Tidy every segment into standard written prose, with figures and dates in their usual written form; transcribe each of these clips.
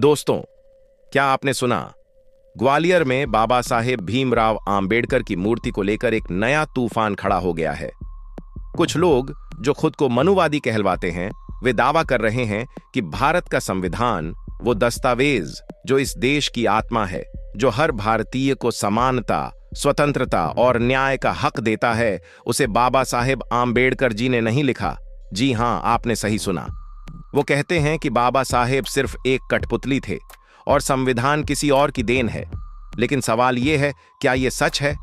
दोस्तों, क्या आपने सुना? ग्वालियर में बाबा साहेब भीमराव आम्बेडकर की मूर्ति को लेकर एक नया तूफान खड़ा हो गया है। कुछ लोग जो खुद को मनुवादी कहलवाते हैं, वे दावा कर रहे हैं कि भारत का संविधान, वो दस्तावेज जो इस देश की आत्मा है, जो हर भारतीय को समानता, स्वतंत्रता और न्याय का हक देता है, उसे बाबा साहेब आम्बेडकर जी ने नहीं लिखा। जी हां, आपने सही सुना। वो कहते हैं कि बाबा साहेब सिर्फ एक कठपुतली थे और संविधान किसी और की देन है। लेकिन सवाल यह है, क्या यह सच है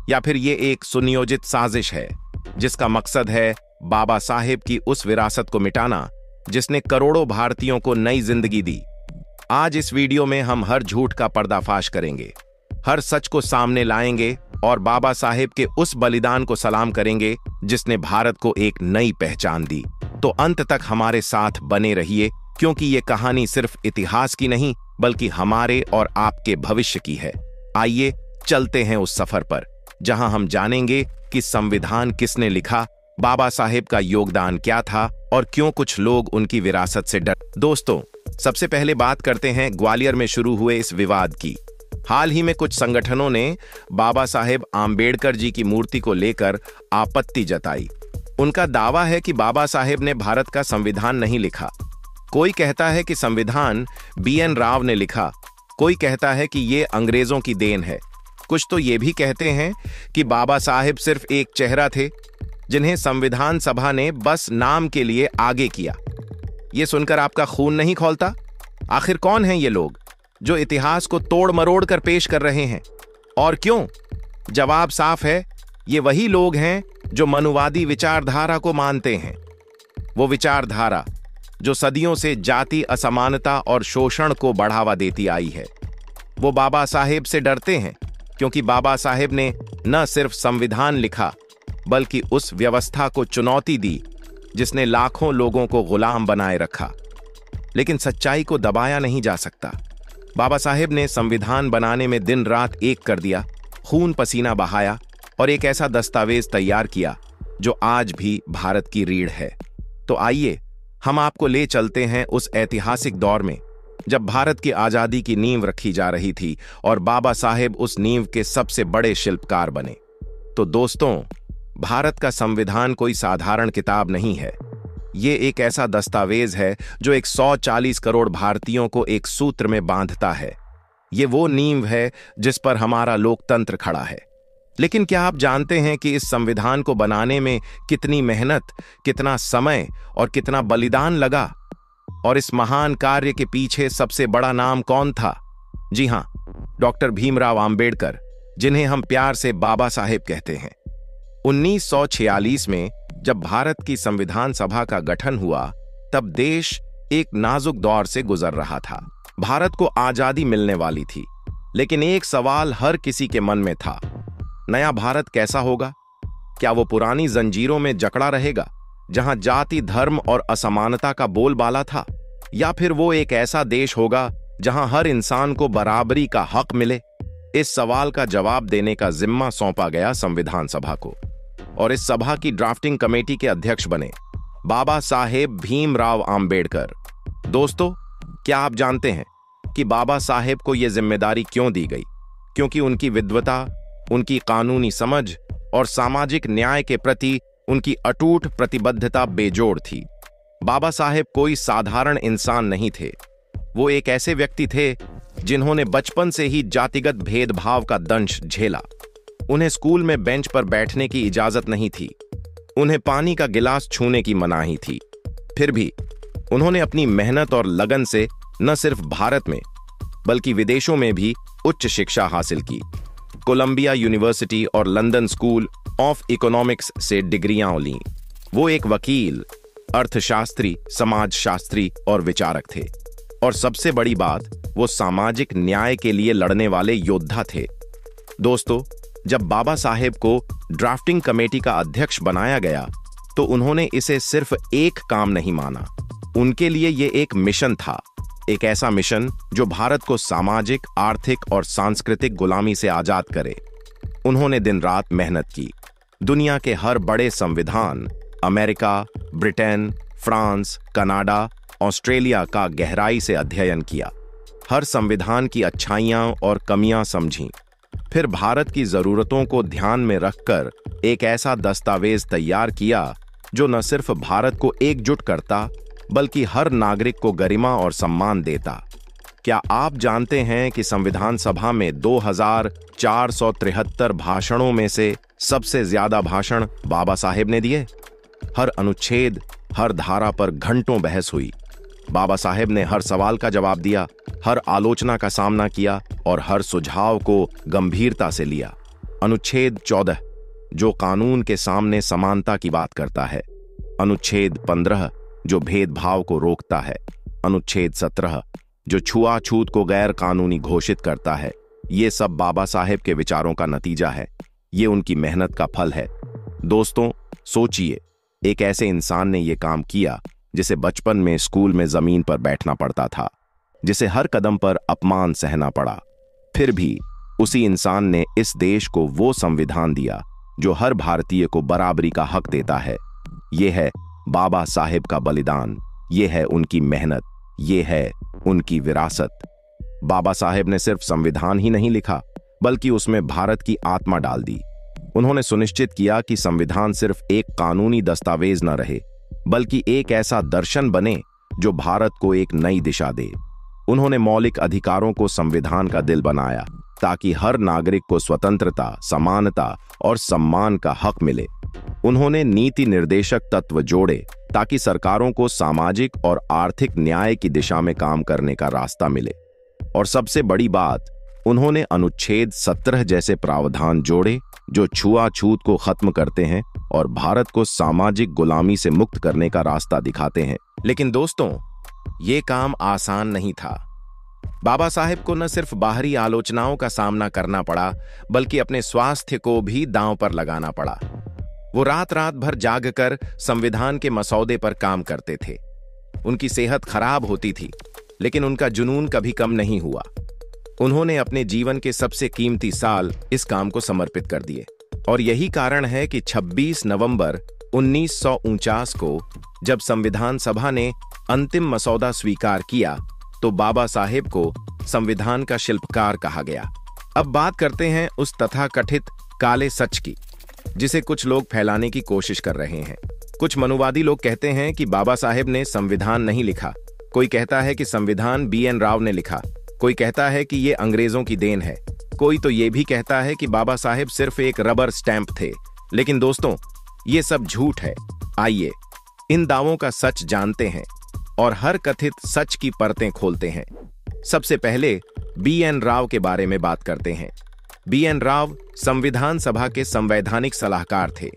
या फिर यह एक सुनियोजित साजिश है जिसका मकसद है बाबा साहेब की उस विरासत को मिटाना जिसने करोड़ों भारतीयों को नई जिंदगी दी। आज इस वीडियो में हम हर झूठ का पर्दाफाश करेंगे, हर सच को सामने लाएंगे और बाबा साहेब के उस बलिदान को सलाम करेंगे जिसने भारत को एक नई पहचान दी। तो अंत तक हमारे साथ बने रहिए, क्योंकि ये कहानी सिर्फ इतिहास की नहीं बल्कि हमारे और आपके भविष्य की है। आइए चलते हैं उस सफर पर, जहां हम जानेंगे कि संविधान किसने लिखा, बाबा साहेब का योगदान क्या था और क्यों कुछ लोग उनकी विरासत से डर। दोस्तों, सबसे पहले बात करते हैं ग्वालियर में शुरू हुए इस विवाद की। हाल ही में कुछ संगठनों ने बाबा साहेब आम्बेडकर जी की मूर्ति को लेकर आपत्ति जताई। उनका दावा है कि बाबा साहेब ने भारत का संविधान नहीं लिखा। कोई कहता है कि संविधान BN राव ने लिखा, कोई कहता है कि ये अंग्रेजों की देन है। कुछ तो ये भी कहते हैं कि बाबा साहेब सिर्फ एक चेहरा थे जिन्हें संविधान सभा ने बस नाम के लिए आगे किया। ये सुनकर आपका खून नहीं खौलता? आखिर कौन हैं ये लोग जो इतिहास को तोड़ मरोड़ कर पेश कर रहे हैं, और क्यों? जवाब साफ है, ये वही लोग हैं जो मनुवादी विचारधारा को मानते हैं। वो विचारधारा जो सदियों से जाति असमानता और शोषण को बढ़ावा देती आई है। वो बाबा साहेब से डरते हैं क्योंकि बाबा साहेब ने न सिर्फ संविधान लिखा बल्कि उस व्यवस्था को चुनौती दी जिसने लाखों लोगों को गुलाम बनाए रखा। लेकिन सच्चाई को दबाया नहीं जा सकता। बाबा साहेब ने संविधान बनाने में दिन रात एक कर दिया, खून पसीना बहाया और एक ऐसा दस्तावेज तैयार किया जो आज भी भारत की रीढ़ है। तो आइए हम आपको ले चलते हैं उस ऐतिहासिक दौर में जब भारत की आजादी की नींव रखी जा रही थी और बाबा साहेब उस नींव के सबसे बड़े शिल्पकार बने। तो दोस्तों, भारत का संविधान कोई साधारण किताब नहीं है। ये एक ऐसा दस्तावेज है जो 140 करोड़ भारतीयों को एक सूत्र में बांधता है। ये वो नींव है जिस पर हमारा लोकतंत्र खड़ा है। लेकिन क्या आप जानते हैं कि इस संविधान को बनाने में कितनी मेहनत, कितना समय और कितना बलिदान लगा? और इस महान कार्य के पीछे सबसे बड़ा नाम कौन था? जी हां, डॉक्टर भीमराव आम्बेडकर, जिन्हें हम प्यार से बाबा साहेब कहते हैं। 1946 में जब भारत की संविधान सभा का गठन हुआ, तब देश एक नाजुक दौर से गुजर रहा था। भारत को आजादी मिलने वाली थी, लेकिन एक सवाल हर किसी के मन में था, नया भारत कैसा होगा? क्या वो पुरानी जंजीरों में जकड़ा रहेगा जहां जाति, धर्म और असमानता का बोलबाला था, या फिर वो एक ऐसा देश होगा जहां हर इंसान को बराबरी का हक मिले? इस सवाल का जवाब देने का जिम्मा सौंपा गया संविधान सभा को, और इस सभा की ड्राफ्टिंग कमेटी के अध्यक्ष बने बाबा साहेब भीमराव आम्बेडकर। दोस्तों, क्या आप जानते हैं कि बाबा साहेब को यह जिम्मेदारी क्यों दी गई? क्योंकि उनकी विद्वता, उनकी कानूनी समझ और सामाजिक न्याय के प्रति उनकी अटूट प्रतिबद्धता बेजोड़ थी। बाबा साहेब कोई साधारण इंसान नहीं थे। वो एक ऐसे व्यक्ति थे जिन्होंने बचपन से ही जातिगत भेदभाव का दंश झेला। उन्हें स्कूल में बेंच पर बैठने की इजाजत नहीं थी, उन्हें पानी का गिलास छूने की मनाही थी। फिर भी उन्होंने अपनी मेहनत और लगन से न सिर्फ भारत में बल्कि विदेशों में भी उच्च शिक्षा हासिल की। कोलंबिया यूनिवर्सिटी और लंदन स्कूल ऑफ इकोनॉमिक्स से डिग्रियां लीं। वो एक वकील, अर्थशास्त्री, समाजशास्त्री और विचारक थे। और सबसे बड़ी बात, वो सामाजिक न्याय के लिए लड़ने वाले योद्धा थे। दोस्तों, जब बाबा साहेब को ड्राफ्टिंग कमेटी का अध्यक्ष बनाया गया तो उन्होंने इसे सिर्फ एक काम नहीं माना। उनके लिए ये एक मिशन था, एक ऐसा मिशन जो भारत को सामाजिक, आर्थिक और सांस्कृतिक गुलामी से आजाद करे। उन्होंने दिन रात मेहनत की, दुनिया के हर बड़े संविधान, America, Britain, France, Canada, Australia का गहराई से अध्ययन किया। हर संविधान की अच्छाइयां और कमियां समझीं। फिर भारत की जरूरतों को ध्यान में रखकर एक ऐसा दस्तावेज तैयार किया जो न सिर्फ भारत को एकजुट करता बल्कि हर नागरिक को गरिमा और सम्मान देता। क्या आप जानते हैं कि संविधान सभा में 2473 भाषणों में से सबसे ज्यादा भाषण बाबा साहेब ने दिए? हर अनुच्छेद, हर धारा पर घंटों बहस हुई। बाबा साहेब ने हर सवाल का जवाब दिया, हर आलोचना का सामना किया और हर सुझाव को गंभीरता से लिया। अनुच्छेद 14 जो कानून के सामने समानता की बात करता है, अनुच्छेद 15 जो भेदभाव को रोकता है, अनुच्छेद 17 जो छुआछूत को गैर कानूनी घोषित करता है। ये सब बाबा साहेब के विचारों का नतीजा है। ये उनकी मेहनत का फल है। दोस्तों, सोचिए, एक ऐसे इंसान ने यह काम किया जिसे बचपन में स्कूल में जमीन पर बैठना पड़ता था, जिसे हर कदम पर अपमान सहना पड़ा। फिर भी उसी इंसान ने इस देश को वो संविधान दिया जो हर भारतीय को बराबरी का हक देता है। ये है बाबा साहेब का बलिदान, ये है उनकी मेहनत, ये है उनकी विरासत। बाबा साहेब ने सिर्फ संविधान ही नहीं लिखा बल्कि उसमें भारत की आत्मा डाल दी। उन्होंने सुनिश्चित किया कि संविधान सिर्फ एक कानूनी दस्तावेज न रहे बल्कि एक ऐसा दर्शन बने जो भारत को एक नई दिशा दे। उन्होंने मौलिक अधिकारों को संविधान का दिल बनाया ताकि हर नागरिक को स्वतंत्रता, समानता और सम्मान का हक मिले। उन्होंने नीति निर्देशक तत्व जोड़े ताकि सरकारों को सामाजिक और आर्थिक न्याय की दिशा में काम करने का रास्ता मिले। और सबसे बड़ी बात, उन्होंने अनुच्छेद 17 जैसे प्रावधान जोड़े जो छुआछूत को खत्म करते हैं और भारत को सामाजिक गुलामी से मुक्त करने का रास्ता दिखाते हैं। लेकिन दोस्तों, ये काम आसान नहीं था। बाबा साहेब को न सिर्फ बाहरी आलोचनाओं का सामना करना पड़ा बल्कि अपने स्वास्थ्य को भी दांव पर लगाना पड़ा। वो रात रात भर जागकर संविधान के मसौदे पर काम करते थे। उनकी सेहत खराब होती थी लेकिन उनका जुनून कभी कम नहीं हुआ। उन्होंने अपने जीवन के सबसे कीमती साल इस काम को समर्पित कर दिए। और यही कारण है कि 26 नवंबर 1949 को जब संविधान सभा ने अंतिम मसौदा स्वीकार किया तो बाबा साहेब को संविधान का शिल्पकार कहा गया। अब बात करते हैं उस तथाकथित काले सच की जिसे कुछ लोग फैलाने की कोशिश कर रहे हैं। कुछ मनुवादी लोग कहते हैं कि बाबा साहेब ने संविधान नहीं लिखा। कोई कहता है कि संविधान BN राव ने लिखा। कोई कहता है कि ये अंग्रेजों की देन है। कोई तो ये भी कहता है कि बाबा साहेब सिर्फ एक रबर स्टैंप थे। लेकिन दोस्तों, ये सब झूठ है। आइए इन दावों का सच जानते हैं और हर कथित सच की परतें खोलते हैं। सबसे पहले BN राव के बारे में बात करते हैं। BN राव संविधान सभा के संवैधानिक सलाहकार थे।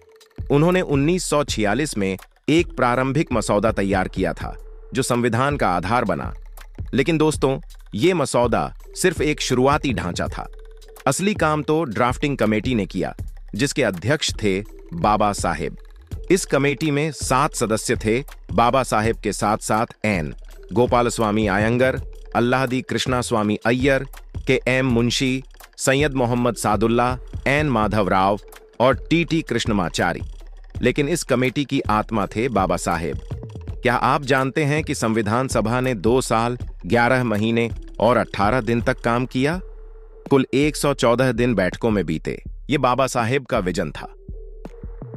उन्होंने 1946 में एक प्रारंभिक मसौदा तैयार किया था जो संविधान का आधार बना। लेकिन दोस्तों, ये मसौदा सिर्फ एक शुरुआती ढांचा था। असली काम तो ड्राफ्टिंग कमेटी ने किया जिसके अध्यक्ष थे बाबा साहेब। इस कमेटी में 7 सदस्य थे। बाबा साहेब के साथ साथ N Gopalaswamy Iyengar, Alladi Krishnaswamy Iyer, KM Munshi, Syed Mohammad Sadulla, N Madhav Rao और TT कृष्णमाचारी। लेकिन इस कमेटी की आत्मा थे बाबा साहेब। क्या आप जानते हैं कि संविधान सभा ने 2 साल, 11 महीने और 18 दिन तक काम किया? कुल 114 दिन बैठकों में बीते। ये बाबा साहेब का विजन था।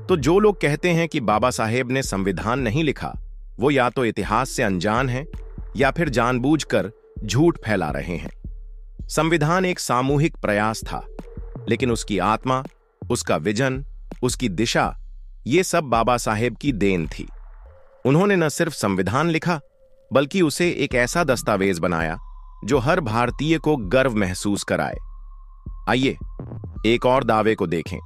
तो जो लोग कहते हैं कि बाबा साहेब ने संविधान नहीं लिखा, वो या तो इतिहास से अनजान हैं या फिर जानबूझकर झूठ फैला रहे हैं। संविधान एक सामूहिक प्रयास था, लेकिन उसकी आत्मा, उसका विजन, उसकी दिशा, ये सब बाबा साहेब की देन थी। उन्होंने न सिर्फ संविधान लिखा बल्कि उसे एक ऐसा दस्तावेज बनाया जो हर भारतीय को गर्व महसूस कराए। आइए एक और दावे को देखें।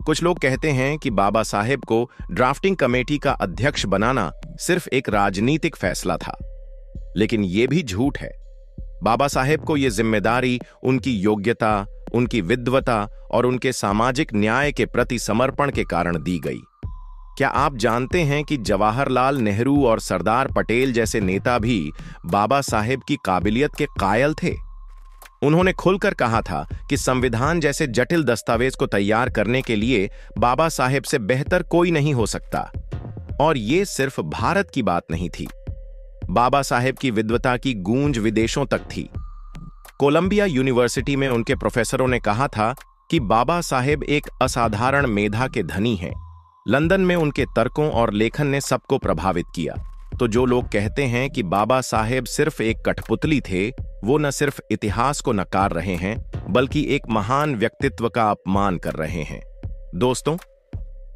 कुछ लोग कहते हैं कि बाबा साहेब को ड्राफ्टिंग कमेटी का अध्यक्ष बनाना सिर्फ एक राजनीतिक फैसला था, लेकिन यह भी झूठ है। बाबा साहेब को यह जिम्मेदारी उनकी योग्यता, उनकी विद्वता और उनके सामाजिक न्याय के प्रति समर्पण के कारण दी गई। क्या आप जानते हैं कि जवाहरलाल नेहरू और सरदार पटेल जैसे नेता भी बाबा साहेब की काबिलियत के कायल थे? उन्होंने खुलकर कहा था कि संविधान जैसे जटिल दस्तावेज को तैयार करने के लिए बाबा साहेब से बेहतर कोई नहीं हो सकता। और ये सिर्फ भारत की बात नहीं थी। बाबा साहेब की विद्वता की गूंज विदेशों तक थी। कोलंबिया यूनिवर्सिटी में उनके प्रोफेसरों ने कहा था कि बाबा साहेब एक असाधारण मेधा के धनी हैं। लंदन में उनके तर्कों और लेखन ने सबको प्रभावित किया। तो जो लोग कहते हैं कि बाबा साहेब सिर्फ एक कठपुतली थे, वो न सिर्फ इतिहास को नकार रहे हैं बल्कि एक महान व्यक्तित्व का अपमान कर रहे हैं। दोस्तों,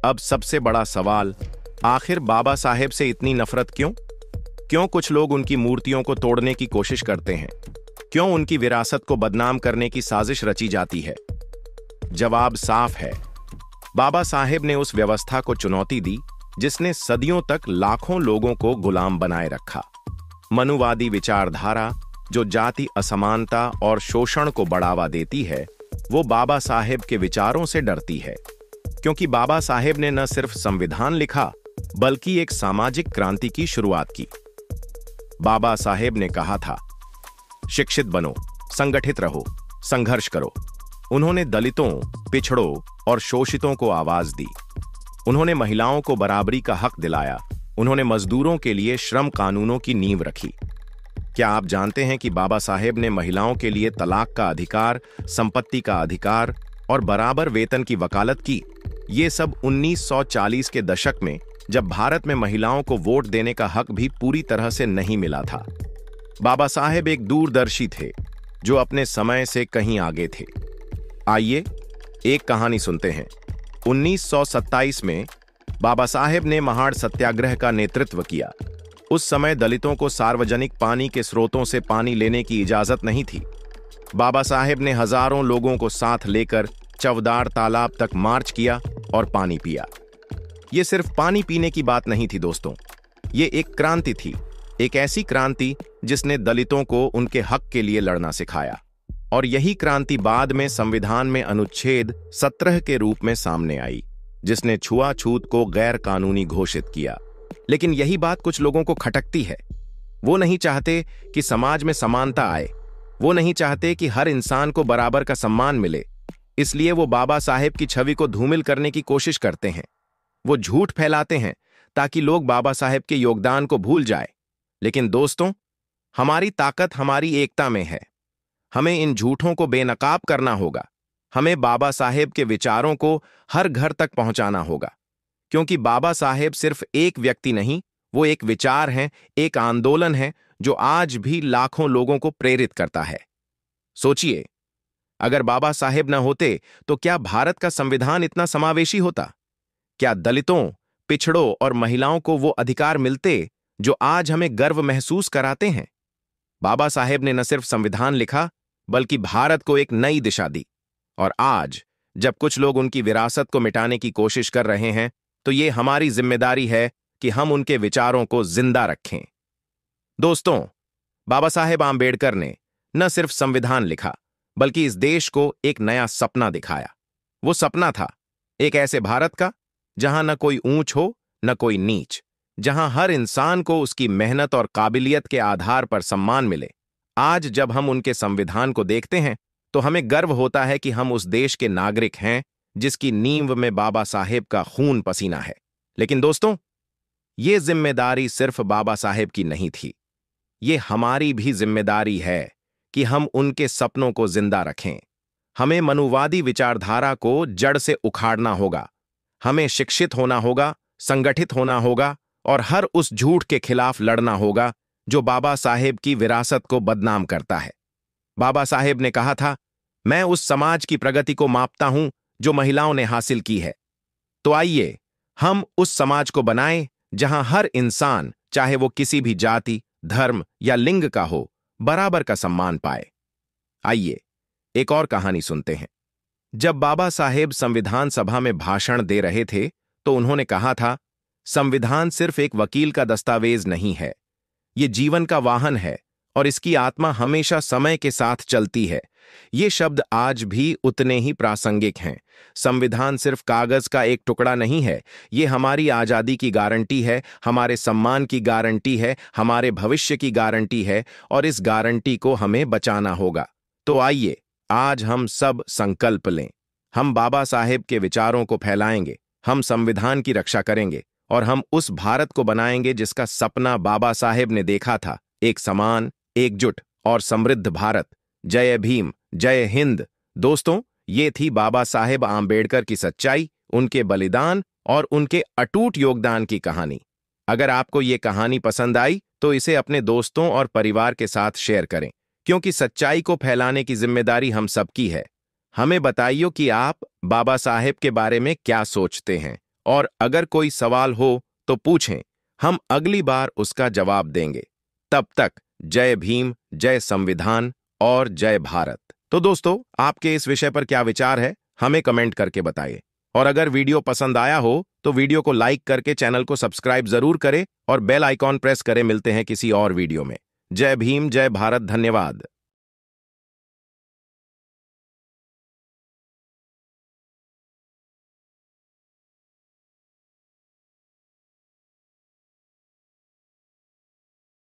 अब सबसे बड़ा सवाल, आखिर बाबा साहेब से इतनी नफरत क्यों? क्यों कुछ लोग उनकी मूर्तियों को तोड़ने की कोशिश करते हैं? क्यों उनकी विरासत को बदनाम करने की साजिश रची जाती है? जवाब साफ है। बाबा साहेब ने उस व्यवस्था को चुनौती दी जिसने सदियों तक लाखों लोगों को गुलाम बनाए रखा। मनुवादी विचारधारा जो जाति असमानता और शोषण को बढ़ावा देती है, वो बाबा साहेब के विचारों से डरती है, क्योंकि बाबा साहेब ने न सिर्फ संविधान लिखा बल्कि एक सामाजिक क्रांति की शुरुआत की। बाबा साहेब ने कहा था, शिक्षित बनो, संगठित रहो, संघर्ष करो। उन्होंने दलितों, पिछड़ों और शोषितों को आवाज दी। उन्होंने महिलाओं को बराबरी का हक दिलाया। उन्होंने मजदूरों के लिए श्रम कानूनों की नींव रखी। क्या आप जानते हैं कि बाबा साहेब ने महिलाओं के लिए तलाक का अधिकार, संपत्ति का अधिकार और बराबर वेतन की वकालत की? ये सब 1940 के दशक में, जब भारत में महिलाओं को वोट देने का हक भी पूरी तरह से नहीं मिला था। बाबा साहेब एक दूरदर्शी थे जो अपने समय से कहीं आगे थे। आइए एक कहानी सुनते हैं। 1927 में बाबा साहेब ने महाड़ सत्याग्रह का नेतृत्व किया। उस समय दलितों को सार्वजनिक पानी के स्रोतों से पानी लेने की इजाजत नहीं थी। बाबा साहेब ने हजारों लोगों को साथ लेकर चवदार तालाब तक मार्च किया और पानी पिया। ये सिर्फ पानी पीने की बात नहीं थी दोस्तों, ये एक क्रांति थी, एक ऐसी क्रांति जिसने दलितों को उनके हक के लिए लड़ना सिखाया। और यही क्रांति बाद में संविधान में अनुच्छेद 17 के रूप में सामने आई, जिसने छुआछूत को गैर कानूनी घोषित किया। लेकिन यही बात कुछ लोगों को खटकती है। वो नहीं चाहते कि समाज में समानता आए, वो नहीं चाहते कि हर इंसान को बराबर का सम्मान मिले। इसलिए वो बाबा साहेब की छवि को धूमिल करने की कोशिश करते हैं। वो झूठ फैलाते हैं ताकि लोग बाबा साहेब के योगदान को भूल जाए। लेकिन दोस्तों, हमारी ताकत हमारी एकता में है। हमें इन झूठों को बेनकाब करना होगा। हमें बाबा साहेब के विचारों को हर घर तक पहुंचाना होगा, क्योंकि बाबा साहेब सिर्फ एक व्यक्ति नहीं, वो एक विचार हैं, एक आंदोलन है जो आज भी लाखों लोगों को प्रेरित करता है। सोचिए, अगर बाबा साहेब न होते तो क्या भारत का संविधान इतना समावेशी होता? क्या दलितों, पिछड़ों और महिलाओं को वो अधिकार मिलते जो आज हमें गर्व महसूस कराते हैं? बाबा साहेब ने न सिर्फ संविधान लिखा बल्कि भारत को एक नई दिशा दी। और आज जब कुछ लोग उनकी विरासत को मिटाने की कोशिश कर रहे हैं, तो ये हमारी जिम्मेदारी है कि हम उनके विचारों को जिंदा रखें। दोस्तों, बाबा साहेब आंबेडकर ने न सिर्फ संविधान लिखा बल्कि इस देश को एक नया सपना दिखाया। वो सपना था एक ऐसे भारत का जहां न कोई ऊंच हो न कोई नीच, जहां हर इंसान को उसकी मेहनत और काबिलियत के आधार पर सम्मान मिले। आज जब हम उनके संविधान को देखते हैं तो हमें गर्व होता है कि हम उस देश के नागरिक हैं जिसकी नींव में बाबा साहेब का खून पसीना है। लेकिन दोस्तों, ये जिम्मेदारी सिर्फ बाबा साहेब की नहीं थी, ये हमारी भी जिम्मेदारी है कि हम उनके सपनों को जिंदा रखें। हमें मनुवादी विचारधारा को जड़ से उखाड़ना होगा। हमें शिक्षित होना होगा, संगठित होना होगा और हर उस झूठ के खिलाफ लड़ना होगा जो बाबा साहेब की विरासत को बदनाम करता है। बाबा साहेब ने कहा था, मैं उस समाज की प्रगति को मापता हूं जो महिलाओं ने हासिल की है। तो आइए हम उस समाज को बनाएं जहां हर इंसान, चाहे वो किसी भी जाति, धर्म या लिंग का हो, बराबर का सम्मान पाए। आइए एक और कहानी सुनते हैं। जब बाबा साहेब संविधान सभा में भाषण दे रहे थे तो उन्होंने कहा था, संविधान सिर्फ एक वकील का दस्तावेज नहीं है, ये जीवन का वाहन है और इसकी आत्मा हमेशा समय के साथ चलती है। ये शब्द आज भी उतने ही प्रासंगिक हैं। संविधान सिर्फ कागज का एक टुकड़ा नहीं है, ये हमारी आजादी की गारंटी है, हमारे सम्मान की गारंटी है, हमारे भविष्य की गारंटी है और इस गारंटी को हमें बचाना होगा। तो आइए आज हम सब संकल्प लें। हम बाबा साहेब के विचारों को फैलाएंगे, हम संविधान की रक्षा करेंगे और हम उस भारत को बनाएंगे जिसका सपना बाबा साहेब ने देखा था, एक समान, एकजुट और समृद्ध भारत जय भीम, जय हिंद। दोस्तों, ये थी बाबा साहेब आम्बेडकर की सच्चाई, उनके बलिदान और उनके अटूट योगदान की कहानी। अगर आपको ये कहानी पसंद आई तो इसे अपने दोस्तों और परिवार के साथ शेयर करें, क्योंकि सच्चाई को फैलाने की जिम्मेदारी हम सबकी है। हमें बताइए कि आप बाबा साहेब के बारे में क्या सोचते हैं, और अगर कोई सवाल हो तो पूछें, हम अगली बार उसका जवाब देंगे। तब तक जय भीम, जय संविधान और जय भारत। तो दोस्तों, आपके इस विषय पर क्या विचार है, हमें कमेंट करके बताइए। और अगर वीडियो पसंद आया हो तो वीडियो को लाइक करके चैनल को सब्सक्राइब जरूर करें और बेल आइकॉन प्रेस करें। मिलते हैं किसी और वीडियो में। जय भीम, जय भारत। धन्यवाद।